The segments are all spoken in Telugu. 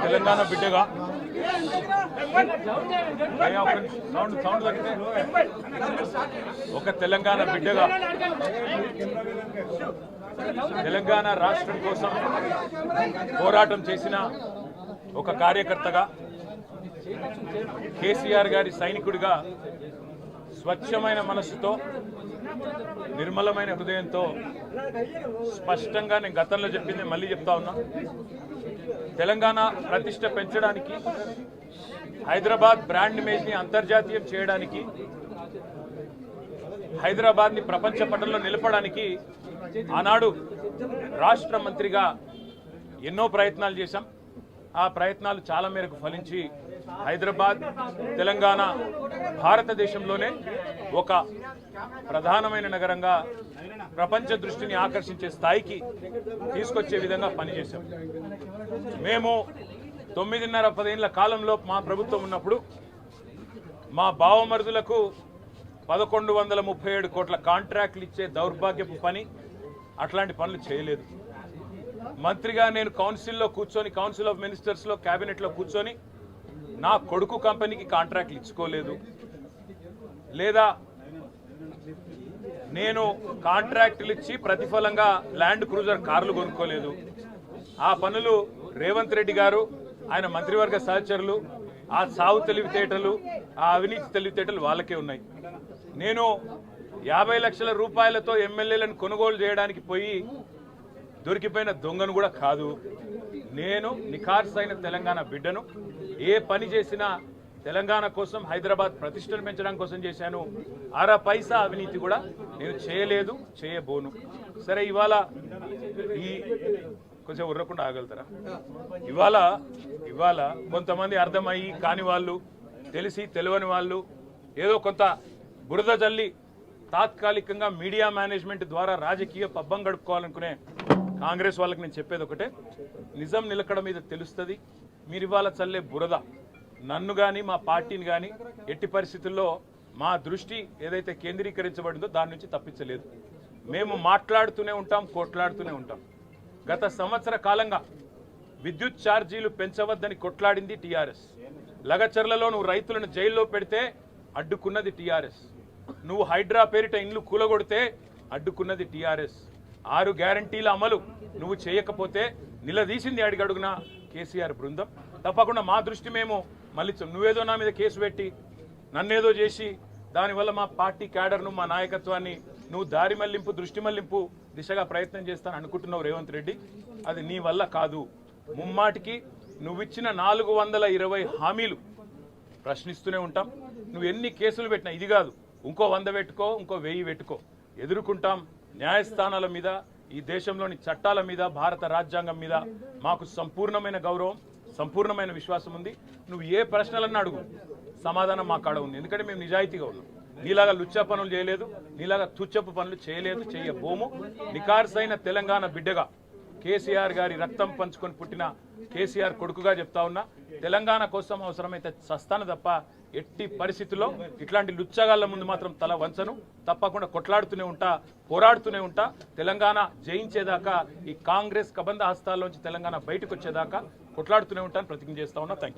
తెలంగాణ బిడ్డగా ఒక తెలంగాణ బిడ్డగా తెలంగాణ రాష్ట్రం కోసం పోరాటం చేసిన ఒక కార్యకర్తగా కేసీఆర్ గారి సైనికుడిగా స్వచ్ఛమైన మనస్సుతో నిర్మలమైన హృదయంతో స్పష్టంగా నేను గతంలో చెప్పింది మళ్ళీ చెప్తా ఉన్నా. తెలంగాణ ప్రతిష్ట పెంచడానికి, హైదరాబాద్ బ్రాండ్ ఇమేజ్ని అంతర్జాతీయం చేయడానికి, హైదరాబాద్ని ప్రపంచ పటంలో నిలపడానికి ఆనాడు రాష్ట్ర మంత్రిగా ఎన్నో ప్రయత్నాలు చేశాం. ఆ ప్రయత్నాలు చాలా మేరకు ఫలించి హైదరాబాద్, తెలంగాణ భారతదేశంలోనే ఒక ప్రధానమైన నగరంగా ప్రపంచ దృష్టిని ఆకర్షించే స్థాయికి తీసుకొచ్చే విధంగా పనిచేశాం. మేము 9.5-10 ఏళ్ల కాలంలో మా ప్రభుత్వం ఉన్నప్పుడు మా బావమరుదులకు 1137 కోట్ల కాంట్రాక్టులు ఇచ్చే దౌర్భాగ్యపు పని, అట్లాంటి పనులు చేయలేదు. మంత్రిగా నేను కౌన్సిల్లో కూర్చొని, కౌన్సిల్ ఆఫ్ మినిస్టర్స్లో, క్యాబినెట్లో కూర్చొని నా కొడుకు కంపెనీకి కాంట్రాక్టులు ఇచ్చుకోలేదు. లేదా నేను కాంట్రాక్టులు ఇచ్చి ప్రతిఫలంగా ల్యాండ్ క్రూజర్ కార్లు కొనుక్కోలేదు. ఆ పనులు రేవంత్ రెడ్డి గారు, ఆయన మంత్రివర్గ సహచరులు, ఆ సాగు తెలివితేటలు, ఆ అవినీతి తెలివితేటలు వాళ్ళకే ఉన్నాయి. నేను 50 లక్షల రూపాయలతో ఎమ్మెల్యేలను కొనుగోలు చేయడానికి పోయి దొరికిపోయిన దొంగను కూడా కాదు. నేను నిఖార్సైన తెలంగాణ బిడ్డను. ఏ పని చేసినా తెలంగాణ కోసం, హైదరాబాద్ ప్రతిష్టను పెంచడం కోసం చేశాను. అర పైసా అవినీతి కూడా నేను చేయలేదు, చేయబోను. సరే, ఈ కొంచెం ఉర్రకుండా ఆగలుగుతారా? ఇవాళ కొంతమంది అర్థమయ్యి కాని వాళ్ళు, తెలిసి తెలియని వాళ్ళు ఏదో కొంత బురద జల్లి తాత్కాలికంగా మీడియా మేనేజ్మెంట్ ద్వారా రాజకీయ పబ్బం గడుపుకోవాలనుకునే కాంగ్రెస్ వాళ్ళకి నేను చెప్పేది ఒకటే, నిజం నిలకడ మీద తెలుస్తుంది. మీరు ఇవాళ చల్లే బురద నన్ను కానీ, మా పార్టీని కానీ ఎట్టి పరిస్థితుల్లో మా దృష్టి ఏదైతే కేంద్రీకరించబడిందో దాని నుంచి తప్పించలేదు. మేము మాట్లాడుతూనే ఉంటాం, కొట్లాడుతూనే ఉంటాం. గత సంవత్సర కాలంగా విద్యుత్ ఛార్జీలు పెంచవద్దని కొట్లాడింది టీఆర్ఎస్. లగచర్లలో నువ్వు రైతులను జైల్లో పెడితే అడ్డుకున్నది టీఆర్ఎస్. నువ్వు హైడ్రా పేరిట ఇండ్లు కూలగొడితే అడ్డుకున్నది టీఆర్ఎస్. 6 గ్యారంటీల అమలు నువ్వు చేయకపోతే నిలదీసింది అడిగడుగున కేసీఆర్ బృందం. తప్పకుండా మా దృష్టి మేము మళ్ళించాం. నువ్వేదో నా మీద కేసు పెట్టి నన్నేదో చేసి దానివల్ల మా పార్టీ క్యాడర్ను, మా నాయకత్వాన్ని నువ్వు దారి మళ్లింపు, దృష్టి మళ్లింపు దిశగా ప్రయత్నం చేస్తాను అనుకుంటున్నావు రేవంత్ రెడ్డి. అది నీ వల్ల కాదు. ముమ్మాటికి నువ్విచ్చిన 420 హామీలు ప్రశ్నిస్తూనే ఉంటాం. నువ్వు ఎన్ని కేసులు పెట్టినా, ఇది కాదు ఇంకో 100 పెట్టుకో, ఇంకో 1000 పెట్టుకో, ఎదుర్కొంటాం. న్యాయస్థానాల మీద, ఈ దేశంలోని చట్టాల మీద, భారత రాజ్యాంగం మీద మాకు సంపూర్ణమైన గౌరవం, సంపూర్ణమైన విశ్వాసం ఉంది. నువ్వు ఏ ప్రశ్నలన్నా అడుగు, సమాధానం మా కాడ ఉంది. ఎందుకంటే మేము నిజాయితీగా ఉన్నాం. నీలాగా లుచ్చా పనులు చేయలేదు, నీలాగా తుచ్చపు పనులు చేయలేదు, చేయబోము. నికార్సైన తెలంగాణ బిడ్డగా, కేసీఆర్ గారి రక్తం పంచుకొని పుట్టిన కేసీఆర్ కొడుకుగా చెప్తా ఉన్నా, తెలంగాణ కోసం అవసరమైతే చస్తాను తప్ప ఎట్టి పరిస్థితుల్లో ఇట్లాంటి లుచ్చగాళ్ల ముందు మాత్రం తల వంచను. తప్పకుండా కొట్లాడుతూనే ఉంటా, పోరాడుతూనే ఉంటా. తెలంగాణ జయించేదాకా, ఈ కాంగ్రెస్ కబంధ హస్తాల్లోంచి తెలంగాణ బయటకు వచ్చేదాకా కొట్లాడుతూనే ఉంటాను, ప్రతిజ్ఞ చేస్తా ఉన్నా. Thank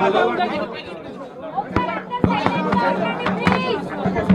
Hello.